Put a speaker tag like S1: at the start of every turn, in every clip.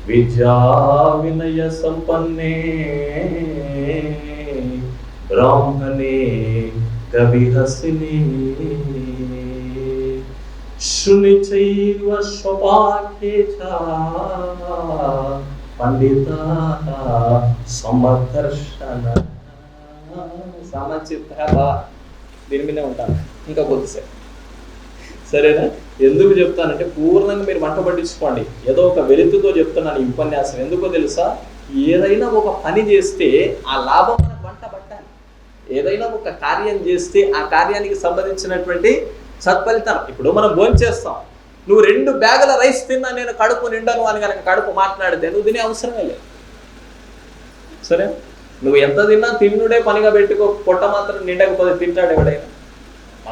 S1: విద్యా వినయ సంపన్నే బ్రాహ్మణే కవిహసిని శృణి చైవ స్వపాకే చ పండిత సమదర్శన. సమచిత్త దీని మీదే ఉంటాను ఇంకా కొద్దిసేపు, సరేనా? ఎందుకు చెప్తానంటే పూర్ణంగా మీరు వంట పట్టించుకోండి. ఏదో ఒక వెలుతుతో చెప్తున్నాను ఈ ఉపన్యాసం. ఎందుకో తెలుసా? ఏదైనా ఒక పని చేస్తే ఆ లాభం మనకు వంట పట్టాలి. ఏదైనా ఒక కార్యం చేస్తే ఆ కార్యానికి సంబంధించినటువంటి సత్ఫలితం. ఇప్పుడు మనం భోంచేస్తాం, నువ్వు 2 బ్యాగుల రైస్ తిన్నా నేను కడుపు నిండను అని కనుక కడుపు మాట్లాడితే నువ్వు తినే అవసరమే లేదు. సరే, నువ్వు ఎంత తిన్నా తిన్నుడే పనిగా పెట్టుకో, పొట్ట మాత్రం నిండకపోతే తింటాడు ఎవడైనా?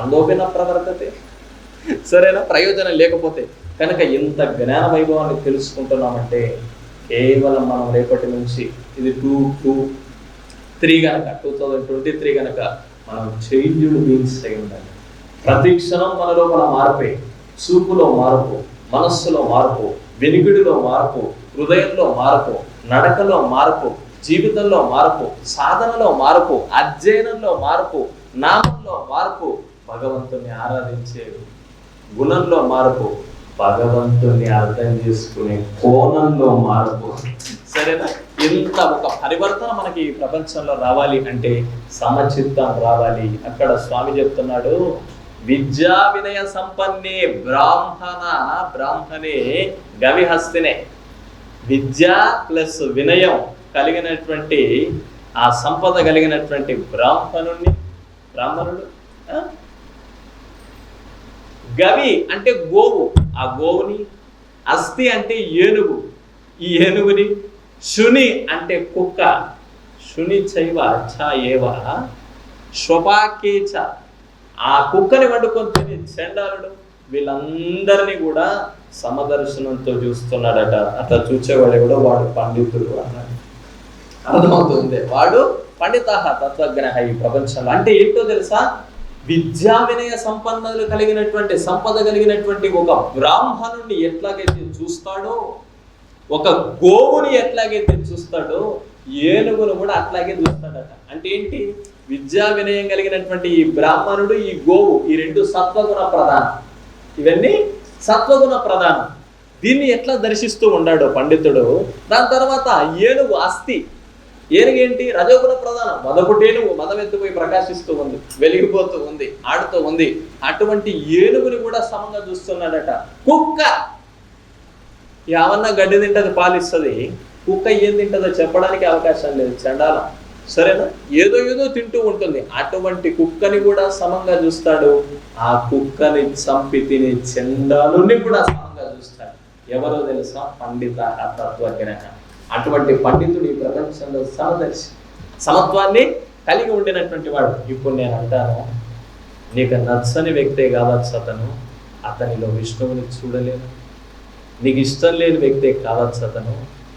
S1: అందోపిన ప్రవర్తతే. సరేనా? ప్రయోజనం లేకపోతే కనుక ఇంత జ్ఞాన వైభవాన్ని తెలుసుకుంటున్నామంటే కేవలం మనం రేపటి నుంచి ఇది 2023 కనుక 2023 కనుక మనం చేంజ్డ్ బీయింగ్స్ అయి ఉండాలి. ప్రతి క్షణం మన లోపల మార్పే. చూపులో మార్పు, మనస్సులో మార్పు, వెనుగుడిలో మార్పు, హృదయంలో మార్పు, నడకలో మార్పు, జీవితంలో మార్పు, సాధనలో మార్పు, అధ్యయనంలో మార్పు, నామంలో మార్పు, భగవంతుని ఆరాధించే గుణంలో మార్పు, భగవంతుని అర్థం చేసుకునే కోణంలో మార్పు. సరేనా? ఇంత ఒక పరివర్తన మనకి ఈ ప్రపంచంలో రావాలి అంటే సమచిత్తం రావాలి. అక్కడ స్వామి చెప్తున్నాడు, విద్యా వినయ సంపన్నే బ్రాహ్మణే గవిహస్తినే. విద్య ప్లస్ వినయం కలిగినటువంటి ఆ సంపద కలిగినటువంటి బ్రాహ్మణుడు. గవి అంటే గోవు, ఆ గోవుని. అస్థి అంటే ఏనుగు, ఈ ఏనుగుని. శుని అంటే కుక్క. శుని చైవ చ ఏవ స్వపాకేచ, ఆ కుక్కని వండుకొని తిని చండాలుడు. వీళ్ళందరినీ కూడా సమదర్శనంతో చూస్తున్నాడట. అట్లా చూచేవాడు కూడా వాడు పండితుడు అన్నాడు. అర్థమవుతుంది, వాడు పండిత తత్వజ్ఞ ఈ ప్రపంచంలో. అంటే ఏంటో తెలుసా? విద్యా వినయ సంపన్నులు కలిగినటువంటి సంపద కలిగినటువంటి ఒక బ్రాహ్మణుడిని ఎట్లాగైతే చూస్తాడో, ఒక గోవుని ఎట్లాగైతే చూస్తాడో, ఏనుగును కూడా అట్లాగే చూస్తాడట. అంటే ఏంటి? విద్యా వినయం కలిగినటువంటి ఈ బ్రాహ్మణుడు, ఈ గోవు, ఈ 2 సత్వగుణ ప్రధానం. ఇవన్నీ సత్వగుణ ప్రధానం. దీన్ని ఎట్లా దర్శిస్తూ ఉన్నాడో పండితుడు. దాని తర్వాత ఏనుగు అస్థి. ఏనుగేంటి? రజోగుణ ప్రధానం. మదపుటేనుగు మదమెత్తుపోయి ప్రకాశిస్తూ ఉంది, వెలిగిపోతూ ఉంది, ఆడుతూ ఉంది. అటువంటి ఏనుగుని కూడా సమంగా చూస్తున్నాడట. కుక్క ఏమన్నా గడ్డి తింటది, పాలిస్తుంది. కుక్క ఏం తింటుందో చెప్పడానికి అవకాశం లేదు, చండాలం. సరేనా? ఏదో తింటూ ఉంటుంది. అటువంటి కుక్కని కూడా సమంగా చూస్తాడు. ఆ కుక్కని చంపి తినే చండాలుని కూడా సమంగా చూస్తాడు. ఎవరో తెలుసా? పండిత తత్వజ్ఞ. అటువంటి పండితుడు ఈ ప్రపంచంలో సమదర్శి, సమత్వాన్ని కలిగి ఉండినటువంటి వాడు. ఇప్పుడు నేను అంటాను, నీకు నచ్చని వ్యక్తే కావచ్చు అతను, అతనిలో విష్ణువుని చూడలేదు. నీకు ఇష్టం లేని వ్యక్తే కావచ్చు అతను,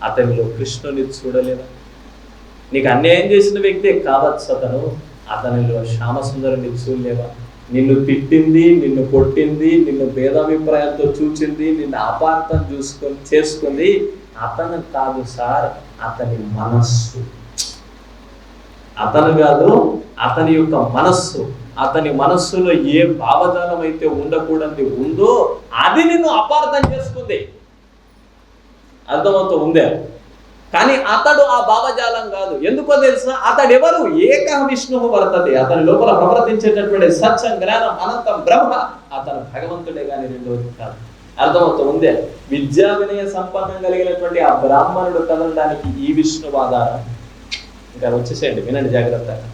S1: అతనిలో కృష్ణుని చూడలేదు. నీకు అన్యాయం చేసిన వ్యక్తే కావచ్చు అతను, అతనిలో శ్యామసుందరుని చూడలేవా? నిన్ను తిట్టింది, నిన్ను కొట్టింది, నిన్ను భేదాభిప్రాయంతో చూచింది, నిన్ను అపార్థం చేసుకుంది అతను కాదు సార్, అతని మనస్సు. అతను కాదు, అతని యొక్క మనస్సు. అతని మనస్సులో ఏ భావజాలం అయితే ఉండకూడదు ఉందో అది నిన్ను అపార్థం చేసుకుంది. అర్థమవుతూ ఉందే? కానీ అతడు ఆ భావజాలం కాదు. ఎందుకో తెలుసా? అతడు ఎవరు? ఏక విష్ణువు వర్తతే. అతని లోపల ప్రవర్తించేటటువంటి సత్యం, జ్ఞానం, అనంతం బ్రహ్మ. అతను భగవంతుడే కానీ రెండోది కాదు. అర్థమవుతూ ఉందే? విద్యా వినయ సంపన్నం కలిగినటువంటి ఆ బ్రాహ్మణుడు కదలడానికి ఈ విష్ణువు ఆధారం. ఇంకా వచ్చేసేయండి, వినండి జాగ్రత్తగా.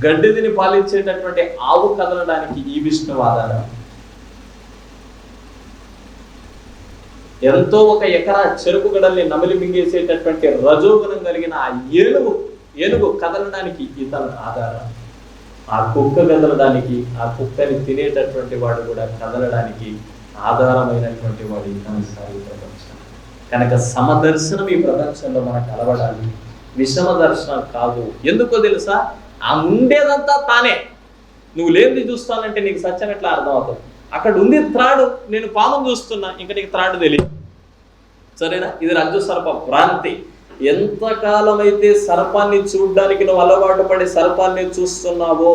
S1: గడ్డి తిని పాలించేటటువంటి ఆవు కదలడానికి ఈ విష్ణువు ఆధారం. ఎంతో 1 ఎకరా చెరుకు గడల్ని నమిలి మింగేసేటటువంటి రజోగుణం కలిగిన ఆ ఏనుగు కదలడానికి ఇతను ఆధారం. ఆ కుక్క కదలడానికి, ఆ కుక్కని తినేటటువంటి వాడు కూడా కదలడానికి ఆధారమైనటువంటి వాడు ఇతను సార్ ఈ ప్రపంచం. కనుక సమదర్శనం ఈ ప్రపంచంలో మనకు అలవడాలి, విషమ దర్శనం కాదు. ఎందుకో తెలుసా? ఆ ఉండేదంతా తానే. నువ్వు లేనిది చూస్తానంటే నీకు సత్యం ఎట్లా అర్థం అవుతుంది? అక్కడ ఉంది త్రాడు, నేను పామును చూస్తున్నా, ఇంకా నీకు త్రాడు తెలియదు. సరేనా? ఇది రజ్జు సర్ప భ్రాంతి. ఎంతకాలం అయితే సర్పాన్ని చూడడానికి నువ్వు అలవాటు పడి సర్పాన్ని చూస్తున్నావో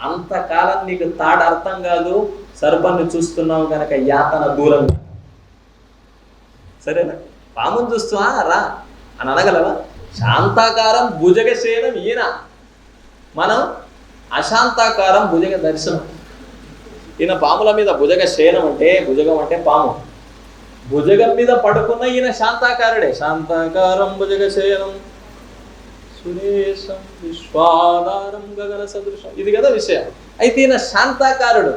S1: అంతకాలం నీకు తాడు అర్థం కాదు. సర్పాన్ని చూస్తున్నావు కనుక యాతన దూరంగా. సరేనా? పామును చూస్తున్నా రా అని అనగలవా? శాంతాకారం భుజగశయనం ఈయన, మనం అశాంతాకారం భుజగ దర్శనం. ఈయన పాముల మీద భుజగ శయనం అంటే, భుజగం అంటే పాము, భుజగం మీద పడుకున్న ఈయన శాంతాకారుడే. శాంతాకారం భుజగ శయనం సురేశం విశ్వాధారం గగన సదృశం, ఇది కదా విషయం. అయితే ఈయన శాంతాకారుడు.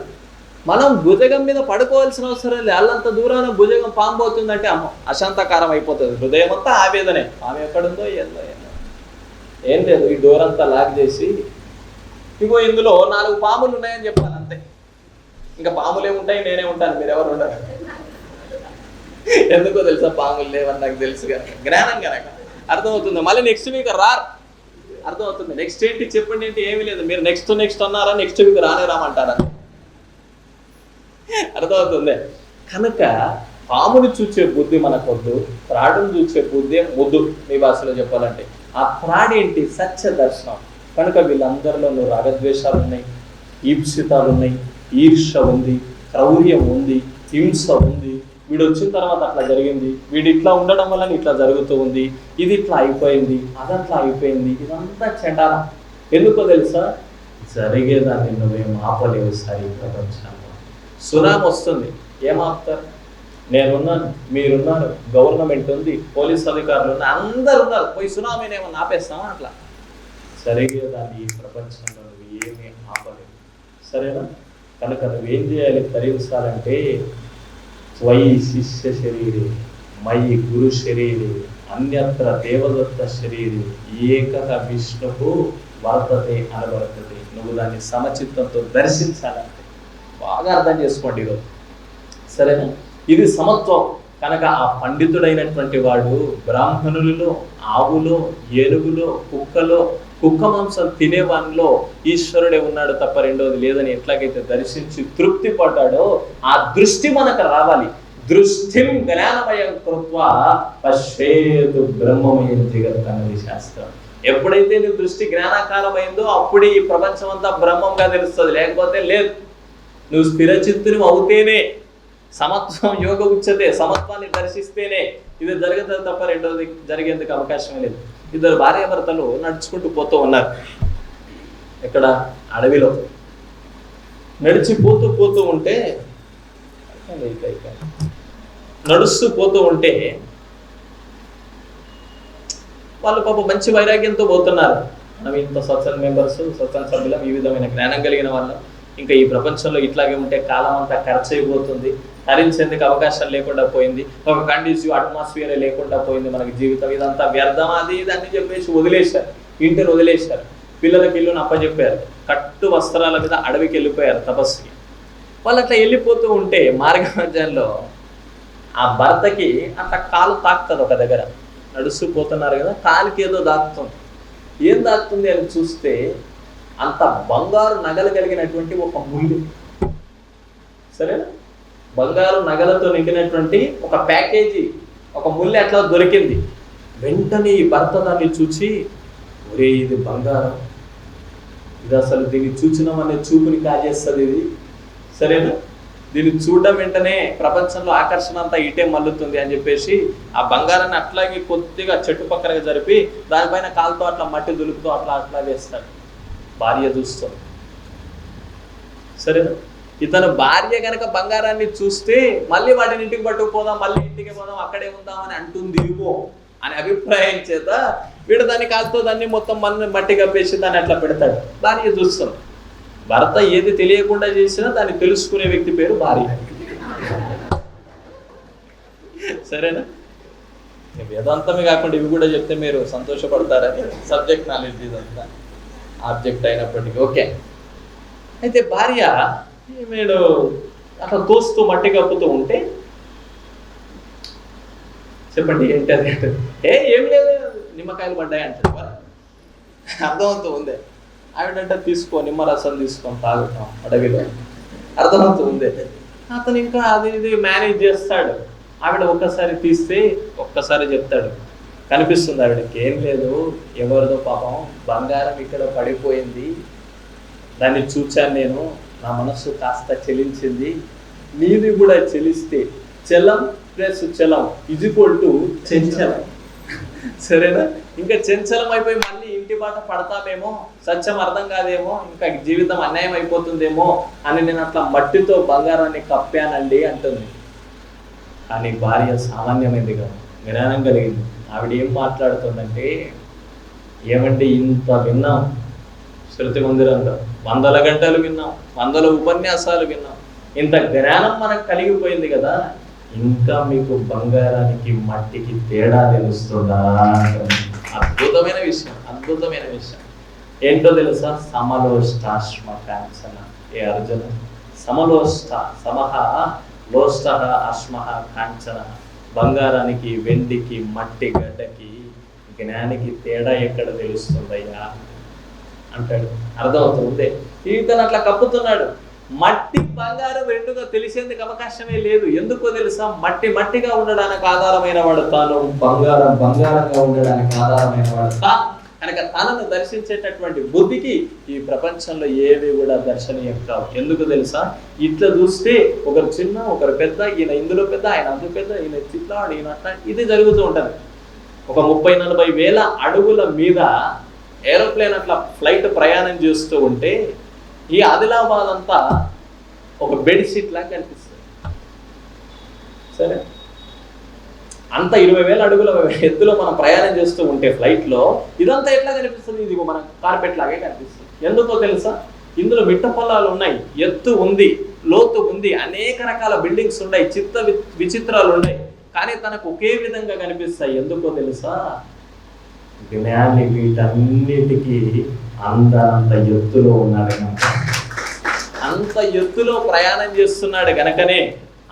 S1: మనం భుజగం మీద పడుకోవాల్సిన అవసరం లేదు. అల్లంత దూరాన భుజగం పాము పోతుందంటే అమ్మ అశాంతకారం అయిపోతుంది. హృదయం అంతా ఆవేదనే. పాము ఎక్కడుందో ఏందో ఏం లేదు. ఈ డోర్ అంతా లాక్ చేసి ఇగో ఇందులో 4 పాములు ఉన్నాయని చెప్పాను అంతే. ఇంకా పాములే ఉంటాయి, నేనే ఉంటాను, మీరెవరు ఉండరు. ఎందుకో తెలుసా? పాములు లేవని నాకు తెలుసు కనుక, జ్ఞానం కనుక అర్థమవుతుంది. మళ్ళీ నెక్స్ట్ వీక్ అర్థమవుతుంది. నెక్స్ట్ ఏంటి చెప్పండి ఏంటి? ఏమీ లేదు. మీరు నెక్స్ట్ అన్నారా, నెక్స్ట్ వీక్ రానే రామంటారా? అర్థమవుతుంది. కనుక పాముని చూసే బుద్ధి మనకొద్దు, త్రాడును చూసే బుద్ధి ముద్దు మీ భాషలో చెప్పాలంటే. ఆ త్రాడు ఏంటి? సత్య దర్శనం. కనుక వీళ్ళందరిలో రాగద్వేషాలు ఉన్నాయి, ఈప్సితాలు ఉన్నాయి, ఈర్ష ఉంది, క్రౌర్యం ఉంది, హింస ఉంది. వీడు వచ్చిన తర్వాత అట్లా జరిగింది, వీడు ఇట్లా ఉండడం వల్ల ఇట్లా జరుగుతూ ఉంది, ఇది ఇట్లా అయిపోయింది, అదట్లా అయిపోయింది. ఇదంతా చెండాలం. ఎందుకో తెలుసా? జరిగేదాన్ని నువ్వేం ఆపలేవు. సరి ప్రపంచంలో సునామీ వస్తుంది, ఏం ఆపుతారు? నేనున్నాను, మీరున్నారు, గవర్నమెంట్ ఉంది, పోలీస్ అధికారులు ఉన్నారు, అందరు ఉన్నారు. పోయి సునామీని ఏమన్నా ఆపేస్తామా? అట్లా జరిగేదాన్ని ఈ ప్రపంచంలో నువ్వు ఏమీ ఆపలేవు. సరేనా? కనుక నువ్వేం చేయాలి తరించాలంటే, త్వయి శిష్య శరీరే మయి గురు శరీరే అన్యత్ర దేవదత్త శరీరే ఏకః విష్ణువు వర్తతే అనబడుతుంది. నువ్వు దాన్ని సమచిత్తంతో దర్శించాలంటే బాగా అర్థం చేసుకోండి ఈరోజు. సరేనా? ఇది సమత్వం. కనుక ఆ పండితుడైనటువంటి వాడు బ్రాహ్మణులలో, ఆవులో, ఏనుగులో, కుక్కలో, కుక్క మాంసం తినేవానిలో ఈశ్వరుడే ఉన్నాడు తప్ప రెండోది లేదని ఎట్లాగైతే దర్శించి తృప్తి పడ్డాడో ఆ దృష్టి మనకు రావాలి. దృష్టిం జ్ఞానమయం కృత్వా పశ్యేతు బ్రహ్మమయం జగత్ అన్నది శాస్త్రం. ఎప్పుడైతే నీ దృష్టి జ్ఞానాకారమైందో అప్పుడే ఈ ప్రపంచం అంతా బ్రహ్మంగా తెలుస్తుంది, లేకపోతే లేదు. నువ్వు స్థిరచిత్తుని అవుతేనే, సమత్వం యోగ ఉచ్యతే, సమత్వాన్ని దర్శిస్తేనే ఇది జరుగుతుంది తప్ప రెండోది జరిగేందుకు అవకాశమే లేదు. 2 భార్యాభర్తలు నడుచుకుంటూ పోతూ ఉన్నారు. ఇక్కడ అడవిలో పోతూ ఉంటే నడుస్తూ పోతూ ఉంటే వాళ్ళు పాప మంచి వైరాగ్యంతో పోతున్నారు. మనం ఇంత సత్సంగ మెంబర్స్, సత్సంగ సభ్యులం, ఈ విధమైన జ్ఞానం కలిగిన వాళ్ళం. ఇంకా ఈ ప్రపంచంలో ఇట్లాగే ఉంటే కాలం అంతా ఖర్చు అయిపోతుంది, తరించేందుకు అవకాశం లేకుండా పోయింది, ఒక కండిసివ్ అట్మాస్ఫియరే లేకుండా పోయింది మనకి జీవితం, ఇదంతా వ్యర్థం, అది ఇది అని చెప్పేసి వదిలేశారు. ఇంటిని వదిలేశారు, పిల్లలకి ఇల్లును అప్పచెప్పారు, కట్టు వస్త్రాల మీద అడవికి వెళ్ళిపోయారు తపస్సుకి. వాళ్ళు అట్లా వెళ్ళిపోతూ ఉంటే మార్గ మధ్యంలో ఆ భర్తకి అట్లా కాలు తాకుతుంది. ఒక దగ్గర నడుస్తూ పోతున్నారు కదా, కాలుకి ఏదో దాక్కుతుంది. ఏం దాక్కుతుంది అని చూస్తే అంత బంగారు నగలు కలిగినటువంటి ఒక ముళ్ళు. సరేనా? బంగారు నగలతో నిండినటువంటి ఒక ప్యాకేజీ, ఒక ముళ్ళు అట్లా దొరికింది. వెంటనే ఈ భర్త దాన్ని చూచి, ఒరే ఇది బంగారం, ఇది అసలు దీన్ని చూచినామనే చూపుని కాజేస్తుంది ఇది. సరేనా? దీన్ని చూడడం వెంటనే ప్రపంచంలో ఆకర్షణ అంతా ఇటే మల్లుతుంది అని చెప్పేసి ఆ బంగారాన్ని అట్లాగే కొద్దిగా చెట్టు పక్కనగా జరిపి దానిపైన కాలుతో అట్లా మట్టి దులుపుతూ అట్లా వేస్తాడు. భార్య చూస్తుంది. సరేనా? ఇతను భార్య కనుక బంగారాన్ని చూస్తే మళ్ళీ వాటిని ఇంటికి పట్టుకుపోదాం, మళ్ళీ ఇంటికి పోదాం, అక్కడే ఉందామని అంటుందేమో అనే అభిప్రాయం చేత వీడు దాన్ని కాలుతో దాన్ని మొత్తం మట్టి కప్పేసి దాన్ని అట్లా పెడతాడు. భార్య చూస్తుంది. భర్త ఏది తెలియకుండా చేసినా దాన్ని తెలుసుకునే వ్యక్తి పేరు భార్య. సరేనా? వేదాంతమే కాకుండా ఇవి కూడా చెప్తే మీరు సంతోషపడతారని సబ్జెక్ట్ నాలెడ్జ్ ఇదంతా ఆబ్జెక్ట్ అయినప్పటికీ. ఓకే. అయితే భార్య వీడు అట్లా తోస్తూ మట్టి కప్పుతూ ఉంటే, చెప్పండి ఏంటి అది అంటే, ఏం లేదు నిమ్మకాయలు పడ్డాయి అంటాడు. అర్థమవుతూ ఉందే. ఆవిడంటే తీసుకో నిమ్మరసం తీసుకొని తాగుతాం అడవిలో. అర్థమవుతుంది. అతను ఇంకా అది ఇది మేనేజ్ చేస్తాడు. ఆవిడ ఒక్కసారి తీస్తే ఒక్కసారి చెప్తాడు, కనిపిస్తుంది ఆవిడకి, ఏం లేదు ఎవరిదో పాపం బంగారం ఇక్కడ పడిపోయింది, దాన్ని చూచాను నేను, నా మనస్సు కాస్త చెలించింది, నీది కూడా చెలిస్తే చలం ప్లస్ చలం ఈక్వల్ టు చెంచలం. సరేనా? ఇంకా చెంచలం అయిపోయి మళ్ళీ ఇంటి బాట పడతామేమో, సత్యం అర్థం కాదేమో, ఇంకా జీవితం అన్యాయం అయిపోతుందేమో అని నేను అట్లా మట్టితో బంగారాన్ని కప్పానండి అంటుంది. కానీ భార్య సామాన్యమైంది కాదు, జ్ఞానం కలిగింది. ఆవిడ ఏం మాట్లాడుతుందంటే, ఏమంటే ఇంత విన్నాం, శృతి మందిరంలో 100 గంటలు విన్నాం, 100 ఉపన్యాసాలు విన్నాం, ఇంత జ్ఞానం మనకు కలిగిపోయింది కదా, ఇంకా మీకు బంగారానికి మట్టికి తేడా తెలుస్తుందా? అద్భుతమైన విషయం, అద్భుతమైన విషయం. ఏంటో తెలుసా? సమలోష్టాశ్మ కాంచన. ఏ అర్జున, సమలోష్ట సమహ లోష్ట అశ్మ కాంచన. బంగారానికి, వెండికి, మట్టి గడ్డకి, జ్ఞానికి తేడా ఎక్కడ తెలుస్తుందయ్యా అంటాడు. అర్థమవుతుంది. ఇతను అట్లా కప్పుతున్నాడు. మట్టి బంగారం రెండుగా తెలిసేందుకు అవకాశమే లేదు. ఎందుకో తెలుసా? మట్టి మట్టిగా ఉండడానికి ఆధారమైన వాడు తాను, బంగారం బంగారంగా ఉండడానికి ఆధారమైన వాడు తా. కనుక తనను దర్శించేటటువంటి బుద్ధికి ఈ ప్రపంచంలో ఏవి కూడా దర్శనీయం కావు. ఎందుకు తెలుసా? ఇట్లా చూస్తే ఒకరు చిన్న, ఒకరు పెద్ద, ఈయన ఇందులో పెద్ద, ఆయన అందు పెద్ద, ఈయన చిట్లాడు, ఈయన అట్లా, ఇది జరుగుతూ ఉంటుంది. ఒక 30-40 వేల అడుగుల మీద ఏరోప్లేన్ అట్లా ఫ్లైట్ ప్రయాణం చేస్తూ ఉంటే ఈ ఆదిలాబాద్ అంతా ఒక బెడ్షీట్ లాగా కనిపిస్తుంది. సరే, అంత 20,000 అడుగుల ఎత్తులో మనం ప్రయాణం చేస్తూ ఉంటే ఫ్లైట్లో ఇదంతా ఎట్లా కనిపిస్తుంది? ఇది మన కార్పెట్ లాగే కనిపిస్తుంది. ఎందుకో తెలుసా? ఇందులో మిట్ట పొలాలు ఉన్నాయి, ఎత్తు ఉంది, లోతు ఉంది, అనేక రకాల బిల్డింగ్స్ ఉన్నాయి, విచిత్రాలు ఉన్నాయి, కానీ తనకు ఒకే విధంగా కనిపిస్తాయి. ఎందుకో తెలుసా? జ్ఞాని వీటన్నిటికీ అంత ఎత్తులో ఉన్నాడు కనుక, అంత ఎత్తులో ప్రయాణం చేస్తున్నాడు గనకనే,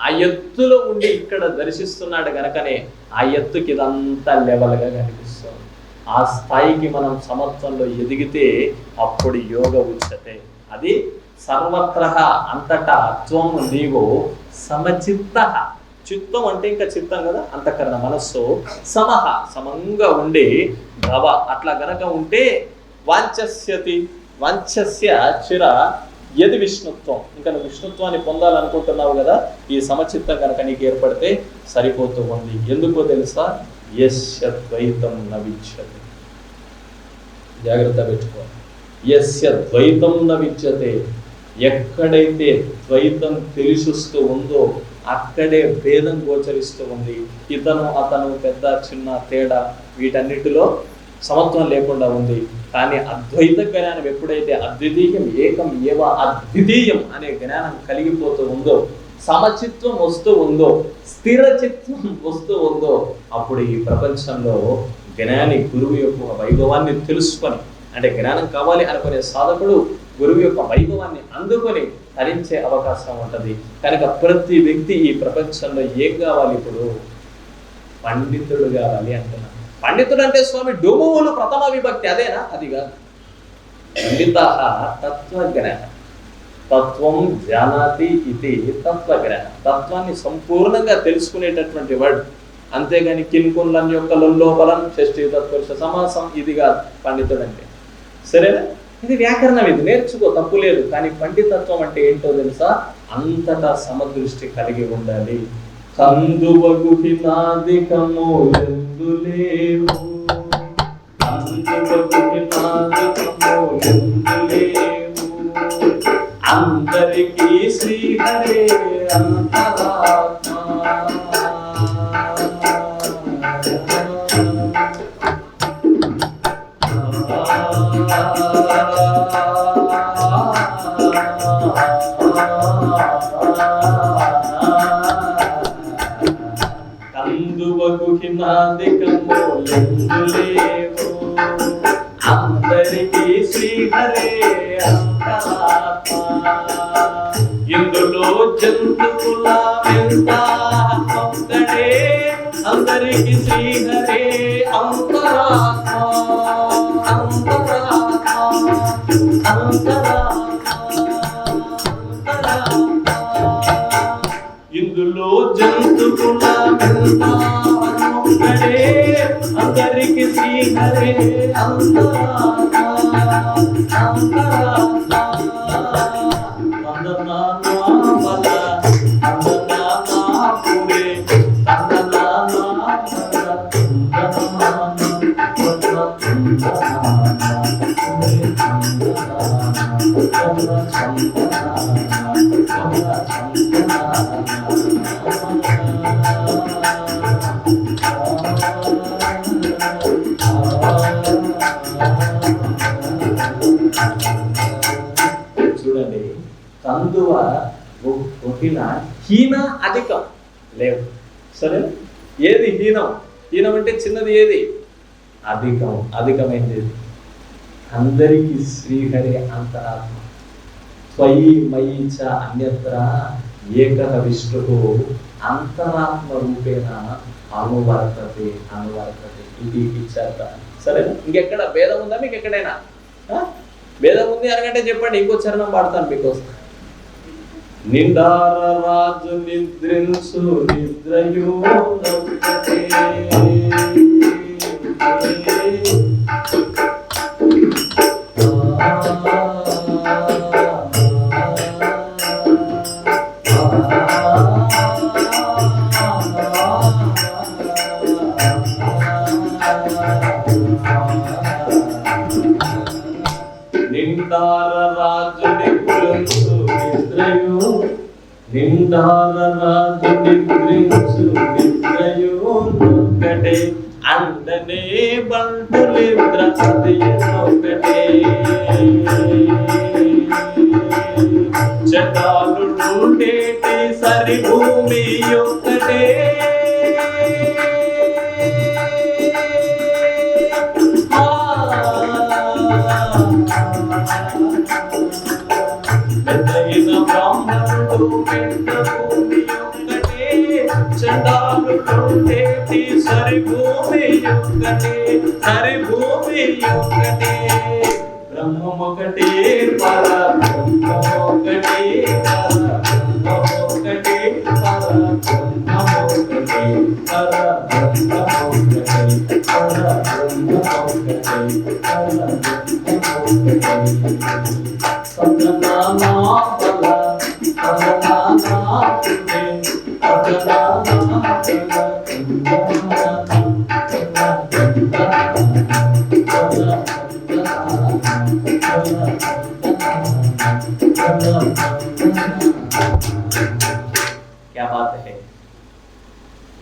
S1: ఆ ఎత్తులో ఉండి ఇక్కడ దర్శిస్తున్నాడు గనకనే ఆ ఎత్తుకి ఇదంతా లెవెల్గా కనిపిస్తుంది. ఆ స్థాయికి మనం సమత్వంలో ఎదిగితే అప్పుడు యోగ ఉచ్యతే. అది సర్వత్ర అంతటా త్వం నీవు సమచిత్త. చిత్తం అంటే ఇంకా చిత్తం కదా, అంతఃకరణ మనస్సు సమహ సమంగా ఉండి భవ. అట్లా గనక ఉంటే వాంఛస్యతి వాంఛస్య చిర యది విష్ణుత్వం. ఇంకా నువ్వు విష్ణుత్వాన్ని పొందాలనుకుంటున్నావు కదా, ఈ సమచిత్తం కనుక నీకు ఏర్పడితే సరిపోతూ ఉంది. ఎందుకో తెలుసా? యస్య ద్వైతం న విచ్యతే. జాగ్రత్త పెట్టుకో. యస్య ద్వైతం న విచ్యతే. ఎక్కడైతే ద్వైతం తెలిసిస్తూ ఉందో అక్కడే భేదం గోచరిస్తూ ఉంది. ఇతను అతను, పెద్ద చిన్న తేడా వీటన్నిటిలో సమత్వం లేకుండా ఉంది. కానీ అద్వైత జ్ఞానం ఎప్పుడైతే అద్వితీయం ఏకం ఏవ అద్వితీయం అనే జ్ఞానం కలిగిపోతూ ఉందో, సమచిత్వం వస్తూ ఉందో, స్థిర చిత్వం వస్తూ ఉందో, అప్పుడు ఈ ప్రపంచంలో జ్ఞాని గురువు యొక్క వైభవాన్ని తెలుసుకొని, అంటే జ్ఞానం కావాలి అనుకునే సాధకుడు గురువు యొక్క వైభవాన్ని అందుకొని తరించే అవకాశం ఉంటుంది. కనుక ప్రతి వ్యక్తి ఈ ప్రపంచంలో ఏం కావాలి? ఇప్పుడు పండితుడు కావాలి అంటున్నాను. పండితుడు అంటే స్వామి డొమువులు ప్రథమ విభక్తి, అదేనా? అది కాదు. పండిత తత్వజ్ఞాన, తత్వం జానాతి ఇది తత్వజ్ఞాన. తత్వాన్ని సంపూర్ణంగా తెలుసుకునేటటువంటి వాడు. అంతేగాని కిన్కున్లం యొక్క లోపలం షష్ఠీ తత్పురుష సమాసం ఇది కాదు పండితుడు అంటే. సరేనా? ఇది వ్యాకరణం, ఇది నేర్చుకో, తప్పు లేదు. కానీ పండితత్వం అంటే ఏంటో తెలుసా? అంతటా సమదృష్టి కలిగి ఉండాలి. కందువగుహినాదికము ఎందులేవు, కందువగుహినాదికము ఎందులేవు, అందరికీ శ్రీహరే అంతరాత్మ. కందువగుహినాదికము ఎందులేవు, అందరికీ శ్రీహరే అంతరాత్మ. ఇందులో జంతువుల వింత ఒక్కడే, అందరికీ శ్రీహరే అంతరాత్మ. అంతరాత్మ జంతువుల ఒక్కడే అందరికి శ్రీహరే అంతరాత్మ అంతరాత్మ వందనామల వందనామాపురే చూడండి, కందువ ఒకిన హీన అధికం లేవు. సరే, ఏది హీనం? హీనం అంటే చిన్నది ఏది? అధికం. అధికమైంది ఏది? అందరికీ శ్రీహరి అంతరాత్మ. త్వయి మయి చ అన్యత్ర ఏకః విష్ణుః అంతరాత్మ రూపేణ అనువర్తతే అనువర్తతే. ఇది ఇచ్చారట. సరేనా? ఇంకెక్కడ భేదం ఉందా మీకు? ఎక్కడైనా భేదం ఉంది అనకంటే చెప్పండి, ఇంకో చరణం పాడతాను మీకోసం. నిండార రాజు నిద్రించు నిద్రయు నొక్కటే నిండార రాజు నిద్రించు నిద్రయు నిండార రాజు నిద్రించు నిద్రయు నొక్కటే అండనే బంటులిద్ర సదయనొక్కటే జటాలు నుండేటి సరి భూమి ఒక్కటే పెద్దయిన బ్రాహ్మణుడు పెద్ద భూమి ఒక్కటే చండాలు నుండేటి సరి భూమి ఒక్కటే సరి భూమి ఒక్కటే బ్రహ్మమొకటే పర బ్రహ్మమొకటే పర బ్రహ్మమొకటే పర బ్రహ్మమొకటే పర బ్రహ్మమొకటే పర బ్రహ్మమొకటే పర బ్రహ్మమొకటే పదనానా బల పదనానా పునే పదనానా क्या बात है.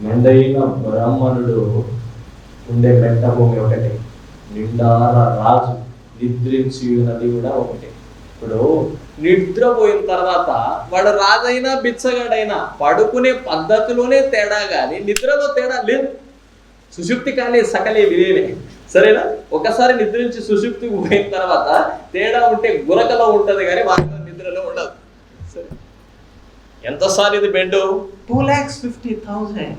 S1: మెండైన బ్రాహ్మణుడు ఉండే మెట్ట భూమి ఒకటే, నిండార రాజు నిద్రించి ఉన్నది కూడా ఒకటే. ఇప్పుడు నిద్రపోయిన తర్వాత వాడు రాజైనా బిచ్చగాడైనా పడుకునే పద్ధతిలోనే తేడా కానీ నిద్రలో తేడా లేదు. సుషుప్తి కానీ సకలే విలేనే. సరేనా? ఒకసారి నిద్రించి సుషుప్తికి పోయిన తర్వాత తేడా ఉంటే గురకలో ఉంటది కానీ వాటిలో నిద్రలో ఉండదు. సరే, ఎంతసారి ఇది బెండు? 2,50,000.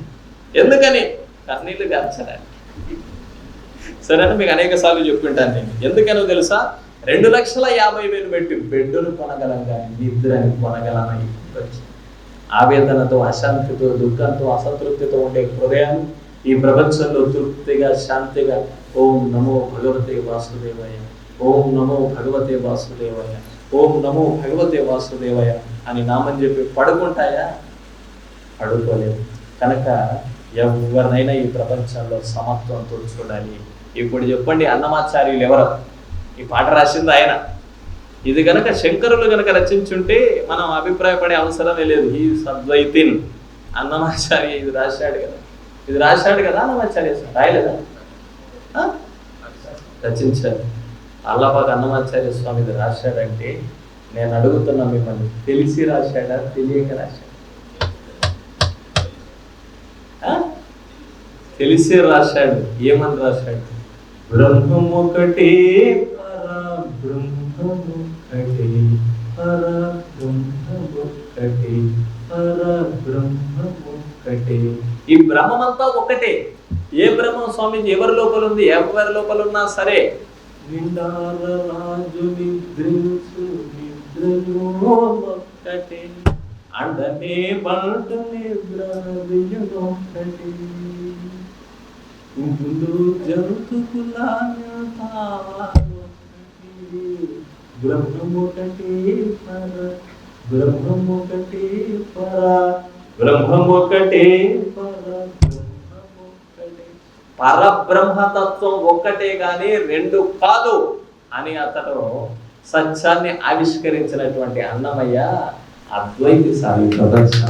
S1: ఎందుకని? కన్నీళ్ళు గార్చడానికి. సరేనా? మీకు అనేక సార్లు చెప్పుకుంటాను నేను. ఎందుకనో తెలుసా? 2,50,000 పెట్టి బెడ్డును కొనగలం కానీ నిద్రని కొనగలమని ఆవేదనతో, అశాంతితో, దుఃఖంతో, అసంతృప్తితో ఉండే హృదయాలు ఈ ప్రపంచంలో తృప్తిగా, శాంతిగా ఓం నమో భగవతే వాసుదేవయ, ఓం నమో భగవతే వాసుదేవయ, ఓం నమో భగవతే వాసుదేవయ అని నామని చెప్పి పడుకుంటాయా? పడుకోలేవు. కనుక ఎవరినైనా ఈ ప్రపంచంలో సమత్వంతో చూడాలి. ఇప్పుడు చెప్పండి, అన్నమాచార్యులు ఎవరు? ఈ పాట రాసింది ఆయన. ఇది కనుక శంకరులు కనుక రచించుంటే మనం అభిప్రాయపడే అవసరమే లేదు. ఈ సద్వైతిన్ అన్నమాచార్య ఇది రాశాడు కదా, ఇది రాశాడు కదా అన్నమాచార్య, రాయలేదా? రచించారు. అల్లపాక అన్నమాచార్య స్వామి ఇది రాశాడంటే నేను అడుగుతున్నా మిమ్మల్ని, తెలిసి రాశాడా తెలియక రాశాడా? తెలిసే రాశాడు. ఏమని రాశాడు? బ్రహ్మమొకటే పరబ్రహ్మమొకటే పరబ్రహ్మమొకటే పరబ్రహ్మమొకటే. ఈ బ్రహ్మమంతా ఒకటే. ఏ బ్రహ్మం స్వామీజీ? ఎవరి లోపల ఉంది? ఎవరి లోపల ఉన్నా సరే. నిండార రాజు నిద్రించు నిద్రయు ఒక్కటే అండనే బంటనే బ్రదయునొక్కటి పువ్వులు జంతువులొక్కటి బ్రహ్మమొకటి పర బ్రహ్మమొకటి పర బ్రహ్మమొకటి పర బ్రహ్మమొకటి పరబ్రహ్మతత్వం ఒక్కటే గాని రెండు కాదు అని అతడు సత్యాన్ని ఆవిష్కరించినటువంటి అన్నమయ్య అద్వైతి సాయి ప్రదర్శన.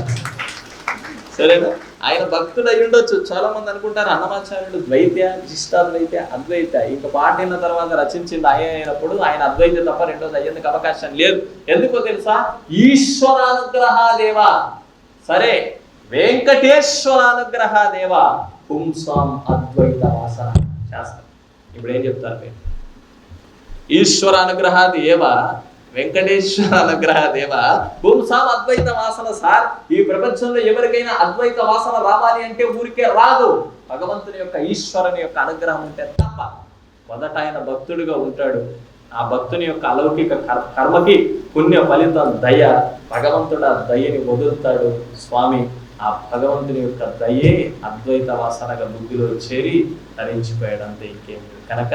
S1: సరేనా? ఆయన భక్తుడు అయి ఉండొచ్చు. చాలా మంది అనుకుంటారు అన్నమాచార్యుడు ద్వైత, విశిష్టాద్వైత, అద్వైత. ఇంక పాటిన తర్వాత రచించింది ఆయన అయినప్పుడు ఆయన అద్వైత తప్ప రెండోది అయ్యేందుకు అవకాశం లేదు. ఎందుకో తెలుసా? ఈశ్వరానుగ్రహాదేవ. సరే, వెంకటేశ్వరానుగ్రహాదేవ పుంసాం అద్వైత వాసన శాస్త్రం. ఇప్పుడు ఏం చెప్తారు మీరు? ఈశ్వరానుగ్రహాదేవ వెంకటేశ్వరానుగ్రహదేవ పుంసాం అద్వైత వాసన. సార్, ఈ ప్రపంచంలో ఎవరికైనా అద్వైత వాసన రావాలి అంటే ఊరికే రాదు. భగవంతుని యొక్క ఈశ్వరుని యొక్క అనుగ్రహం ఉంటే తప్ప. మొదట ఆయన భక్తుడిగా ఉంటాడు. ఆ భక్తుని యొక్క అలౌకిక కర్మకి పుణ్య ఫలితం దయ. భగవంతుడు ఆ దయని వదులుతాడు. స్వామి, ఆ భగవంతుని యొక్క దయే అద్వైత వాసనగా బుద్ధిలో చేరి తరించిపోయాడంతే, ఇంకేం లేదు. కనుక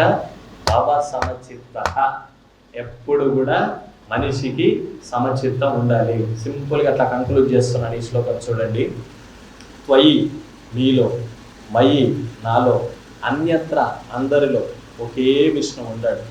S1: భవ సమచిత్త, ఎప్పుడు కూడా మనిషికి సమచిత్తం ఉండాలి. సింపుల్గా అట్లా కంక్లూడ్ చేస్తున్నాను ఈ శ్లోకం చూడండి. త్వయి నీలో, మయి నాలో, అన్యత్ర అందరిలో ఒకే విష్ణు ఉన్నాడు.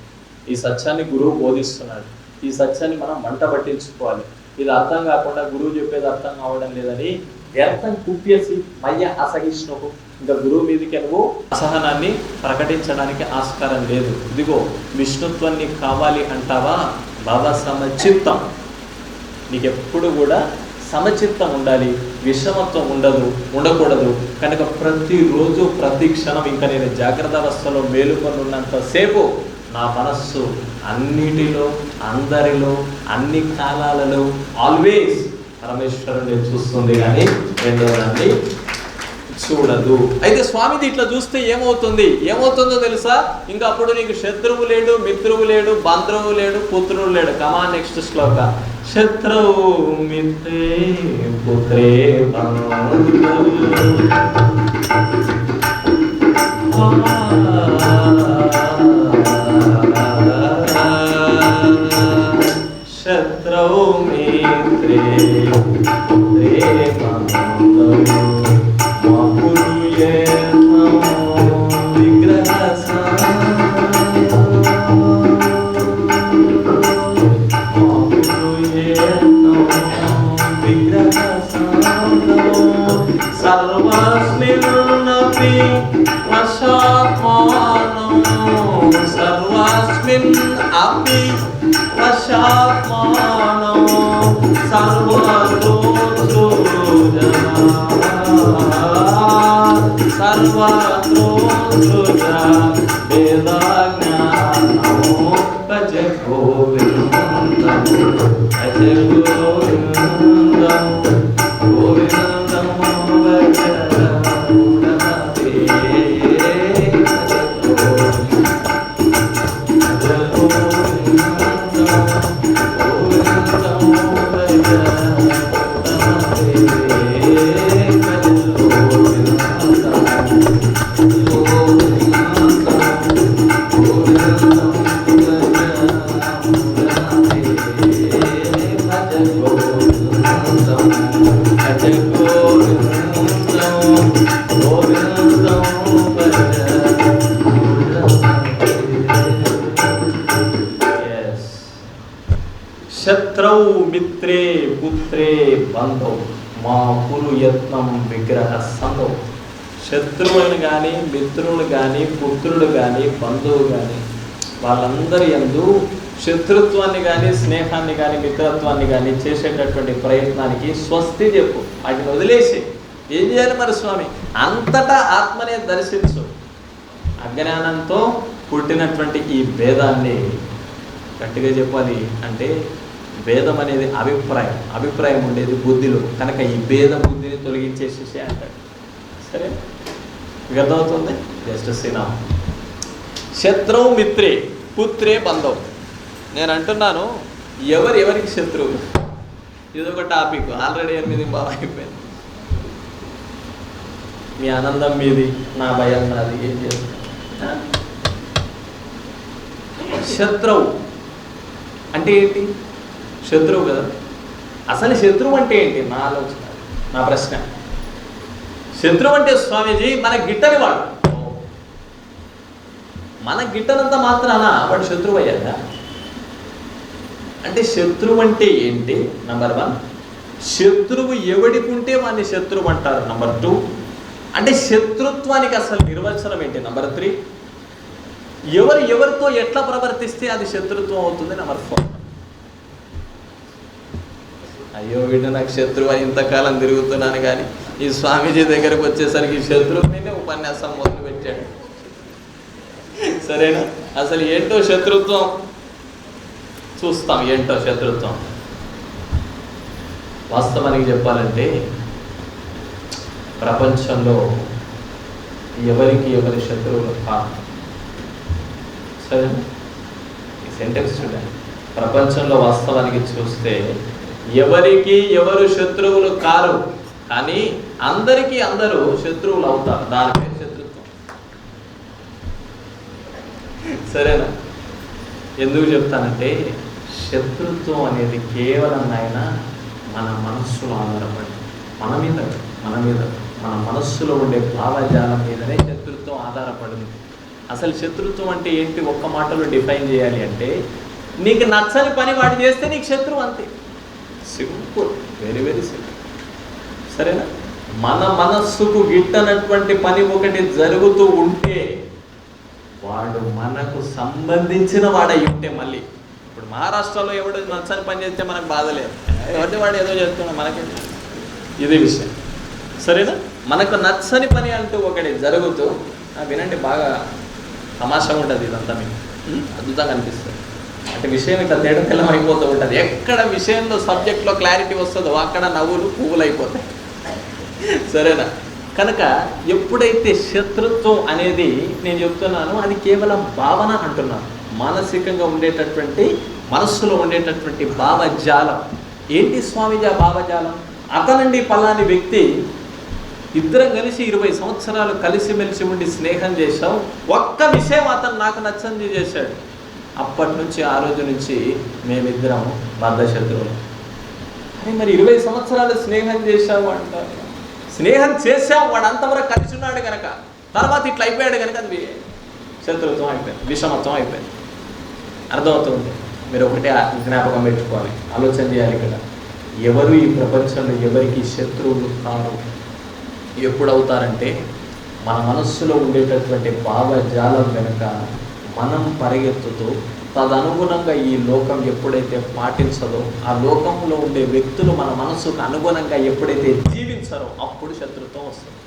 S1: ఈ సత్యాన్ని గురువు బోధిస్తున్నాడు. ఈ సత్యాన్ని మనం మంట పట్టించుకోవాలి. ఇది అర్థం కాకుండా గురువు చెప్పేది అర్థం కావడం లేదని వ్యర్థం కుప్యసి మయ్య అసహిష్ణువు. ఇంకా గురువు మీదకి నువ్వు అసహనాన్ని ప్రకటించడానికి ఆస్కారం లేదు. ఇదిగో విష్ణుత్వాన్ని కావాలి అంటావా? భవ సమచిత్తం. నీకు ఎప్పుడు కూడా సమచిత్తం ఉండాలి, విషమత్వం ఉండకూడదు. కనుక ప్రతిరోజు ప్రతి క్షణం ఇంకా నేను జాగ్రత్త అవస్థలో మేలుకొని ఉన్నంతసేపు నా మనస్సు అన్నిటిలో, అందరిలో, అన్ని కాలాలలో ఆల్వేస్ పరమేశ్వరుని చూస్తుంది, కానీ రెండో దాన్ని చూడదు. అయితే స్వామిది ఇట్లా చూస్తే ఏమవుతుందో తెలుసా? ఇంకా అప్పుడు నీకు శత్రువు లేడు, మిత్రువు లేడు, బంధువు లేడు, పుత్రువు లేడు. కమా నెక్స్ట్ శ్లోక. శత్రువు మిత్రే పుత్రే శత్రువు మిత్రే పుత్రే సర్వస్మిన్ అపి వశాత్మానో సర్వతో సర్వతో వేదజ్ఞానో భజ గోవిందం భజ గోవిందం గోవిందం భజ శత్రౌ మిత్రే పుత్రే బంధౌ మా కురు యత్నం విగ్రహ సంభవ. శత్రువులను కానీ, మిత్రులు కానీ, పుత్రుడు కానీ, బంధువు కానీ, వాళ్ళందరి యందు శత్రుత్వాన్ని కానీ, స్నేహాన్ని కానీ, మిత్రత్వాన్ని కానీ చేసేటటువంటి ప్రయత్నానికి స్వస్తి చెప్పు. వాటిని వదిలేసి ఏం చేయాలి మరి స్వామి? అంతటా ఆత్మనే దర్శించు. అజ్ఞానంతో పుట్టినటువంటి ఈ భేదాన్ని గట్టిగా చెప్పాలి అంటే, భేదం అనేది అభిప్రాయం ఉండేది బుద్ధిలో. కనుక ఈ భేద బుద్ధిని తొలగించేసేసి అంటాడు. సరే, మీకు అర్థమవుతుంది? జస్ట్ సినా. శత్రువు మిత్రే పుత్రే బంధవ్. నేను అంటున్నాను, ఎవరికి శత్రువు? ఇదొక టాపిక్, ఆల్రెడీ 8 అయిపోయింది. మీ ఆనందం మీది, నా భయం నాది. ఏం చేస్తా? శత్రువు అంటే ఏంటి? శత్రువు కదా. అసలు శత్రువు అంటే ఏంటి? నా ఆలోచన, నా ప్రశ్న. శత్రువు అంటే స్వామీజీ మన గిట్టని వాడు. మన గిట్టనంత మాత్రాన వాడు శత్రువు అయ్యాడా? అంటే శత్రువు అంటే ఏంటి? నంబర్ 1, శత్రువు ఎవడికుంటే వాడిని శత్రువు అంటారు. నంబర్ 2, అంటే శత్రుత్వానికి అసలు నిర్వచనం ఏంటి? నంబర్ 3, ఎవరితో ఎట్లా ప్రవర్తిస్తే అది శత్రుత్వం అవుతుంది. నంబర్ 4. అయ్యో వీడు నాకు శత్రువు అని ఇంతకాలం తిరుగుతున్నాను, కానీ ఈ స్వామీజీ దగ్గరకు వచ్చేసరికి శత్రువునే ఉపన్యాసం మొదలు పెట్టాడు. సరేనా? అసలు ఏంటో శత్రుత్వం చూస్తాం. ఏంటో శత్రుత్వం వాస్తవానికి చెప్పాలంటే ప్రపంచంలో ఎవరికి ఎవరి శత్రువులు కాదు. సరేనా? ఈ సెంటెన్స్ చూడండి. ప్రపంచంలో వాస్తవానికి చూస్తే ఎవరికి ఎవరు శత్రువులు కారు, కానీ అందరికీ అందరూ శత్రువులు అవుతారు. దాని పేరు శత్రుత్వం. సరేనా? ఎందుకు చెప్తానంటే శత్రుత్వం అనేది కేవలం నాయన మన మనస్సులో ఆధారపడి, మన మనస్సులో ఉండే భావజాలం మీదనే శత్రుత్వం ఆధారపడింది. అసలు శత్రుత్వం అంటే ఏంటి? ఒక్క మాటలో డిఫైన్ చేయాలి అంటే, నీకు నచ్చని పని వాడు చేస్తే నీకు శత్రువు, అంతే. Simple, very very simple. సరేనా? మన మనస్సుకు గిట్టనటువంటి పని ఒకటి జరుగుతూ ఉంటే వాడు మనకు సంబంధించిన వాడై ఉంటే, మళ్ళీ ఇప్పుడు మహారాష్ట్రలో ఎవడు నచ్చని పని చేస్తే మనకు బాధ లేదు. ఎవరి వాడు ఏదో చేస్తున్నా మనకి ఇదే విషయం. సరేనా? మనకు నచ్చని పని అంటూ ఒకటి జరుగుతూ, వినండి బాగా తమాషాగా ఉంటుంది ఇదంతా, మీకు అద్భుతంగా అనిపిస్తుంది. అంటే విషయం ఇట్లా తేడా తెల్లం అయిపోతూ ఉంటుంది. ఎక్కడ విషయంలో సబ్జెక్ట్లో క్లారిటీ వస్తుందో అక్కడ నవ్వులు పువ్వులు అయిపోతాయి. సరేనా? కనుక ఎప్పుడైతే శత్రుత్వం అనేది నేను చెప్తున్నాను, అది కేవలం భావన అంటున్నాను. మానసికంగా ఉండేటటువంటి, మనస్సులో ఉండేటటువంటి భావజాలం. ఏంటి స్వామిజీ ఆ భావజాలం? అతనండి పలాని వ్యక్తి, ఇద్దరం కలిసి 20 సంవత్సరాలు కలిసిమెలిసి ఉండి స్నేహం చేశాం, ఒక్క విషయం అతను నాకు నచ్చంది చేశాడు, అప్పటి నుంచి ఆ రోజు నుంచి మేమిద్దరం బద్ధ శత్రువులు. అని మరి 20 సంవత్సరాలు స్నేహం చేశావు అంటారు. స్నేహం చేసావు, వాడు అంతవరకు కలిసి ఉన్నాడు కనుక, తర్వాత ఇట్లా అయిపోయాడు కనుక అది శత్రుత్వం అయిపోయింది, విషమత్వం అయిపోయింది. అర్థమవుతుంది? మీరు ఒకటే జ్ఞాపకం పెట్టుకోవాలి, ఆలోచన చేయాలి. ఇక్కడ ఎవరు ఈ ప్రపంచంలో ఎవరికి శత్రువులు కారు. ఎప్పుడవుతారంటే మన మనస్సులో ఉండేటటువంటి భావజాలం వెనుక మనం పరిగెత్తుతూ తదనుగుణంగా ఈ లోకం ఎప్పుడైతే పాటించదో, ఆ లోకంలో ఉండే వ్యక్తులు మన మనసుకు అనుగుణంగా ఎప్పుడైతే జీవించారో అప్పుడు శత్రుత్వం వస్తుంది.